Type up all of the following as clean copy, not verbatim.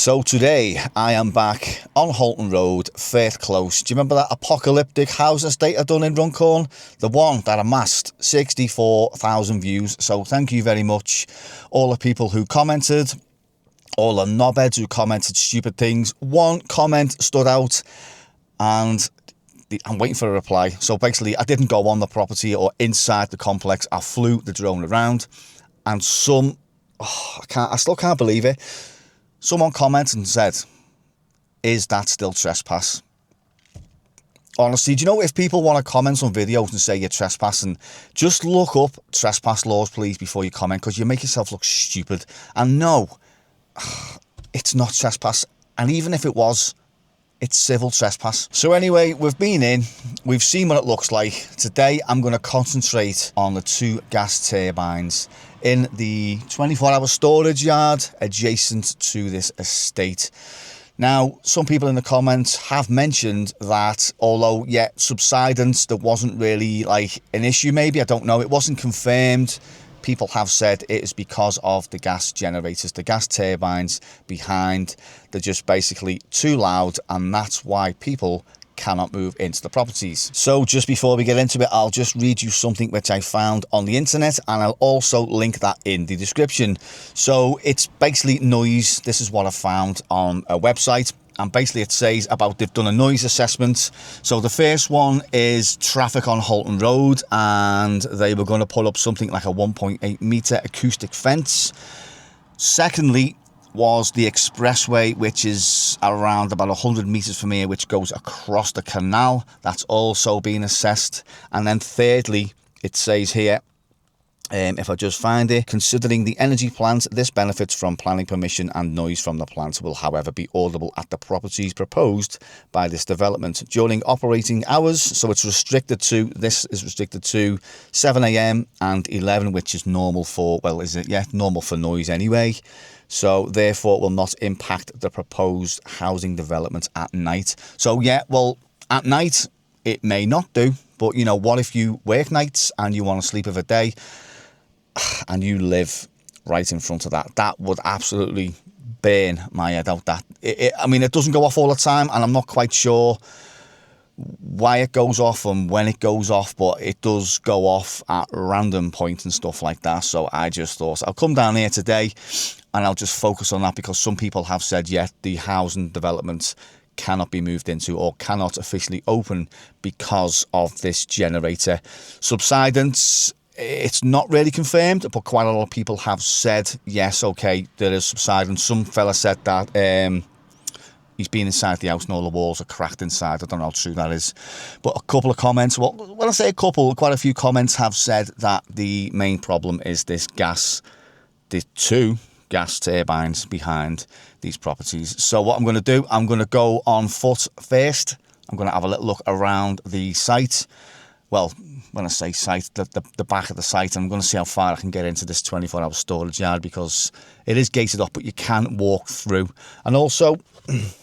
So today I am back on Halton Road, Firth Close. Do you remember that apocalyptic house estate I done in Runcorn? The one that amassed 64,000 views. So thank you very much, all the people who commented, all the knobheads who commented stupid things. One comment stood out and I'm waiting for a reply. So basically I didn't go on the property or inside the complex. I flew the drone around and I still can't believe it. Someone commented and said, is that still trespass? Honestly, do you know, if people want to comment on videos and say you're trespassing, just look up trespass laws, please, before you comment, because you make yourself look stupid. And no, it's not trespass. And even if it was, it's civil trespass. So anyway, we've been in, we've seen what it looks like. Today, I'm going to concentrate on the 2 gas turbines in the 24-hour storage yard adjacent to this estate. Now, some people in the comments have mentioned that although, yeah, subsidence, there wasn't really like an issue maybe, I don't know, it wasn't confirmed. People have said it is because of the gas generators, the gas turbines behind. They're just basically too loud, and that's why people cannot move into the properties. So just before we get into it, I'll just read you something which I found on the internet, and I'll also link that in the description. So it's basically noise. This is what I found on a website. And basically it says about they've done a noise assessment. So the first one is traffic on Halton Road, and they were going to put up something like a 1.8 metre acoustic fence. Secondly was the expressway, which is around about 100 metres from here, which goes across the canal. That's also been assessed. And then thirdly, it says here, if I just find it, considering the energy plant, this benefits from planning permission, and noise from the plant will, however, be audible at the properties proposed by this development during operating hours. So it's restricted to, this is restricted to 7 AM and 11, which is normal for, well, is it? Yeah, normal for noise anyway. So therefore it will not impact the proposed housing development at night. So yeah, well, at night it may not do, but you know, what if you work nights and you want to sleep of a day and you live right in front of that? That would absolutely burn my head out. That I mean, it doesn't go off all the time, and I'm not quite sure why it goes off and when it goes off, but it does go off at random points and stuff like that. So I just thought I'll come down here today and I'll just focus on that, because some people have said, yeah, the housing development cannot be moved into or cannot officially open because of this generator. Subsidence, it's not really confirmed, but quite a lot of people have said, yes, okay, there is subsidence. Some fella said that he's been inside the house and all the walls are cracked inside. I don't know how true that is. But a couple of comments, well, when I say a couple, quite a few comments have said that the main problem is this gas, the 2 gas turbines behind these properties. So what I'm going to do, I'm going to go on foot first. I'm going to have a little look around the site. Well, when I say site, the back of the site, I'm going to see how far I can get into this 24-hour storage yard, because it is gated off, but you can walk through. And also,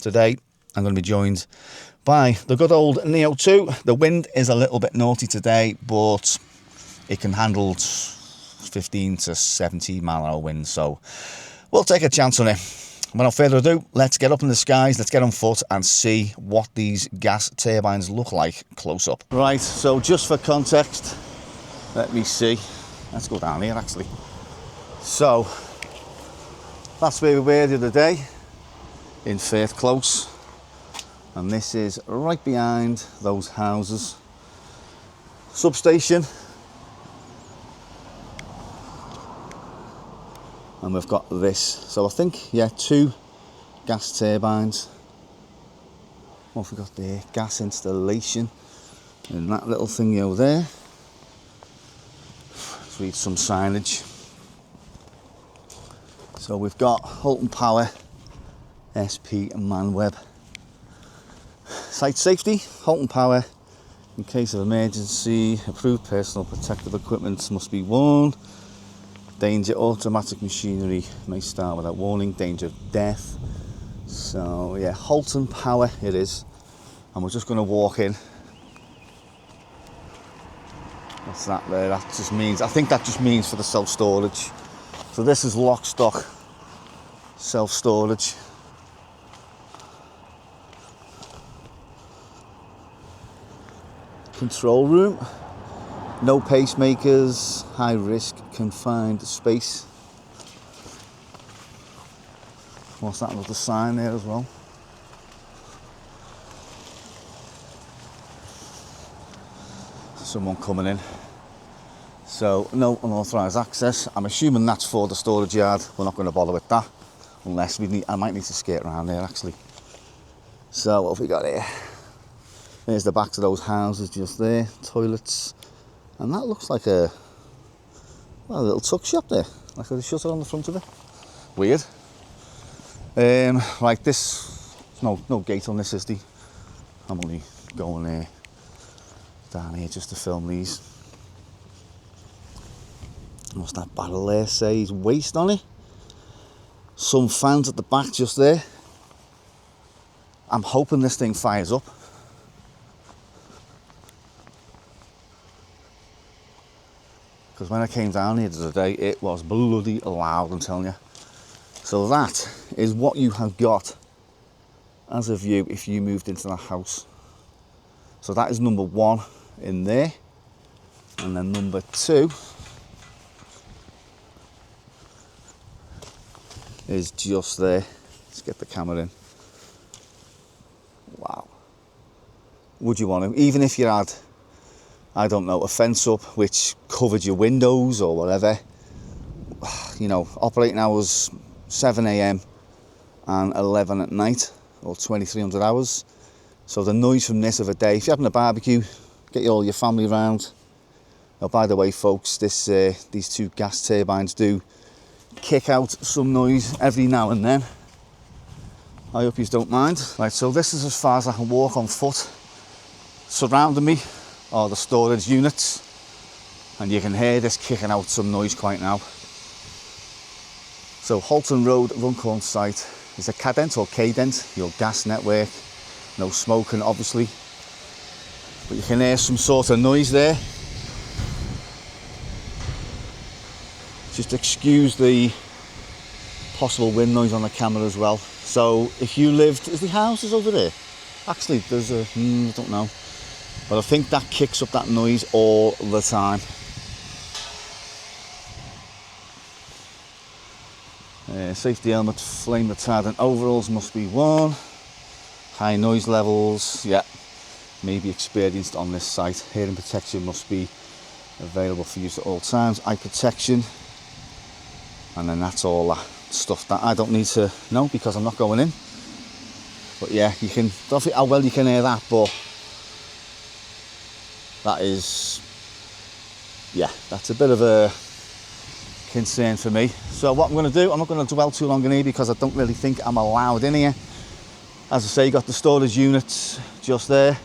today, I'm going to be joined by the good old Neo 2. The wind is a little bit naughty today, but it can handle 15 to 70 mile an hour wind, so we'll take a chance on it. Without further ado, let's get up in the skies, let's get on foot and see what these gas turbines look like close up. Right, so just for context, let me see. Let's go down here actually. So, that's where we were the other day, in Firth Close. And this is right behind those houses. Substation. And we've got this. So I think, yeah, 2 gas turbines. What have we got there? Gas installation. And that little thingy over there. Let's read some signage. So we've got Halton Power, SP and Manweb. Site safety, Halton Power. In case of emergency, approved personal protective equipment must be worn. Danger, automatic machinery may start without warning. Danger of death. So yeah, Halton Power it is. And we're just going to walk in. What's that there? That just means, I think that just means for the self-storage. So this is lock stock self-storage. Control room. No pacemakers. High risk confined space. What's that? Another sign there as well. Someone coming in. So no unauthorised access. I'm assuming that's for the storage yard. We're not going to bother with that unless I might need to skate around there actually. So what have we got here? There's the backs of those houses just there, toilets, and that looks like a little tuck shop there, like a shutter on the front of it. Weird. Like this, no gate on this, is there? I'm only going down here just to film these. What's that barrel there say? Is waste on it. Some fans at the back just there. I'm hoping this thing fires up. Because when I came down here the other day, it was bloody loud, I'm telling you. So that is what you have got as a view if you moved into that house. So that is number one in there. And then number two is just there. Let's get the camera in. Wow. Would you want to, even if you had, I don't know, a fence up which covered your windows or whatever, you know, operating hours 7 a.m. and 11 at night, or 2300 hours. So the noise from this of a day, if you're having a barbecue, get all your family around. Oh, by the way, folks, these two gas turbines do kick out some noise every now and then. I hope you don't mind. Right, so this is as far as I can walk on foot. Surrounding me are the storage units, and you can hear this kicking out some noise quite now. So Halton Road, Runcorn site is a cadent or cadent, your gas network. No smoking, obviously, but you can hear some sort of noise there. Just excuse the possible wind noise on the camera as well. So if you lived, is the houses over there? Actually, there's a, I don't know. But I think that kicks up that noise all the time. Safety helmet, flame retardant overalls must be worn. High noise levels, yeah, may be experienced on this site. Hearing protection must be available for use at all times. Eye protection. And then that's all that stuff that I don't need to know because I'm not going in. But yeah, you can, don't think how well you can hear that, but that is, yeah, that's a bit of a concern for me. So what I'm going to do, I'm not going to dwell too long in here because I don't really think I'm allowed in here. As I say, you got the storage units just there.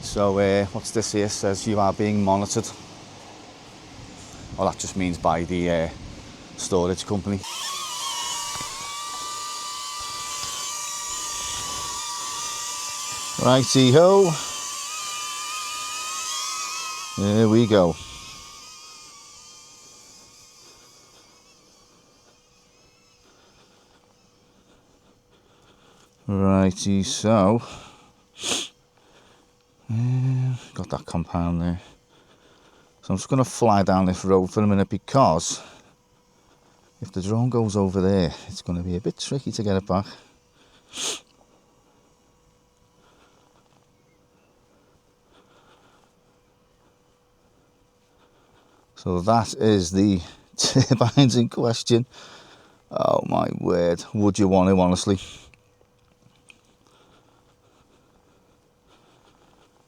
So what's this here? Says you are being monitored. Well, that just means by the storage company. Righty-ho. There we go. Righty, so got that compound there. So I'm just going to fly down this road for a minute because if the drone goes over there, it's going to be a bit tricky to get it back. So that is the turbines in question. Oh my word, would you want to, honestly?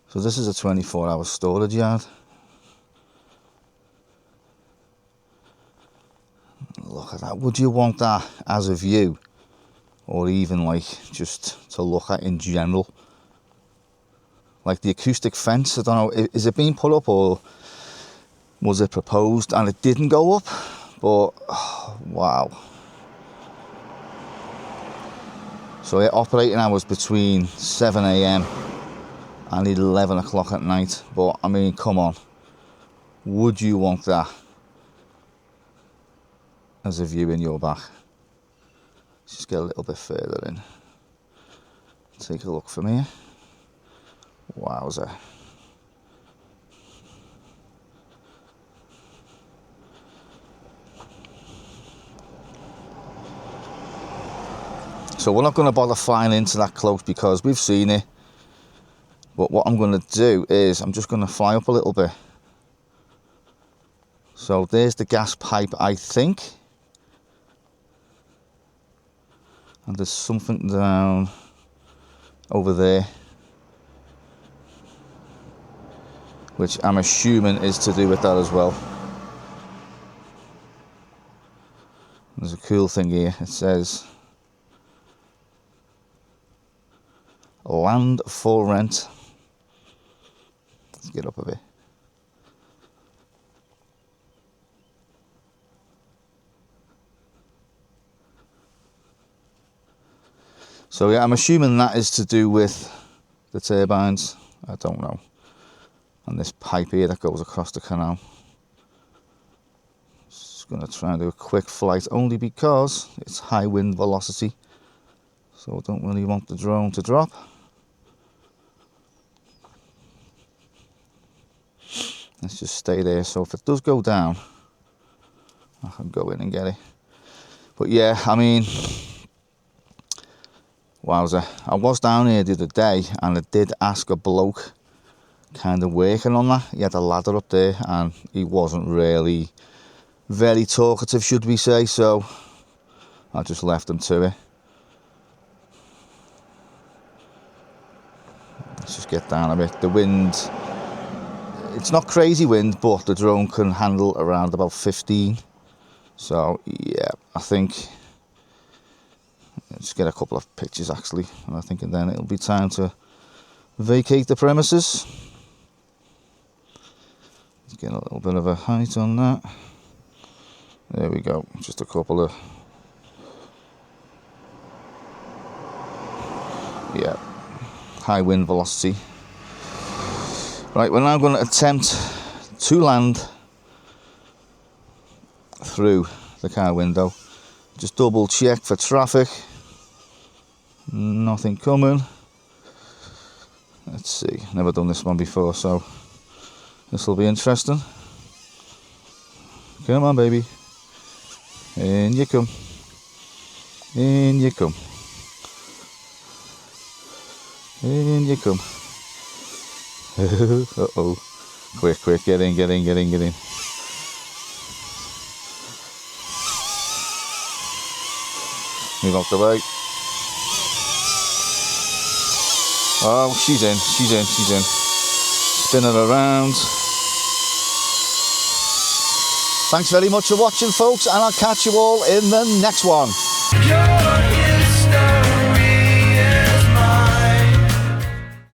So this is a 24-hour storage yard. Look at that. Would you want that as a view? Or even like just to look at in general? Like the acoustic fence, I don't know, is it being put up or was it proposed and it didn't go up? But, oh, wow. So operating hours between 7 a.m. and 11 o'clock at night. But I mean, come on, would you want that as a view in your back? Let's just get a little bit further in, take a look from here. Wowza. So we're not going to bother flying into that close because we've seen it. But what I'm going to do is I'm just going to fly up a little bit. So there's the gas pipe, I think. And there's something down over there, which I'm assuming is to do with that as well. There's a cool thing here. It says land for rent. Let's get up a bit. So yeah, I'm assuming that is to do with the turbines. I don't know. And this pipe here that goes across the canal. Just going to try and do a quick flight only because it's high wind velocity. So I don't really want the drone to drop. Let's just stay there. So if it does go down, I can go in and get it. But yeah, I mean, wowza. I was down here the other day and I did ask a bloke kind of working on that. He had a ladder up there and he wasn't really very talkative, should we say. So I just left him to it. Let's just get down a bit. The wind, it's not crazy wind, but the drone can handle around about 15. So yeah, I think let's get a couple of pictures actually, and I think then it'll be time to vacate the premises. Let's get a little bit of a height on that. There we go, just a couple of, yeah, high wind velocity. Right, we're now going to attempt to land through the car window. Just double check for traffic. Nothing coming. Let's see, never done this one before, so this will be interesting. Come on, baby. In you come. In you come. In you come. Uh-oh. Quick, quick, get in, get in, get in, get in. Move out the way. Oh, she's in, she's in, she's in. Spin her around. Thanks very much for watching, folks, and I'll catch you all in the next one.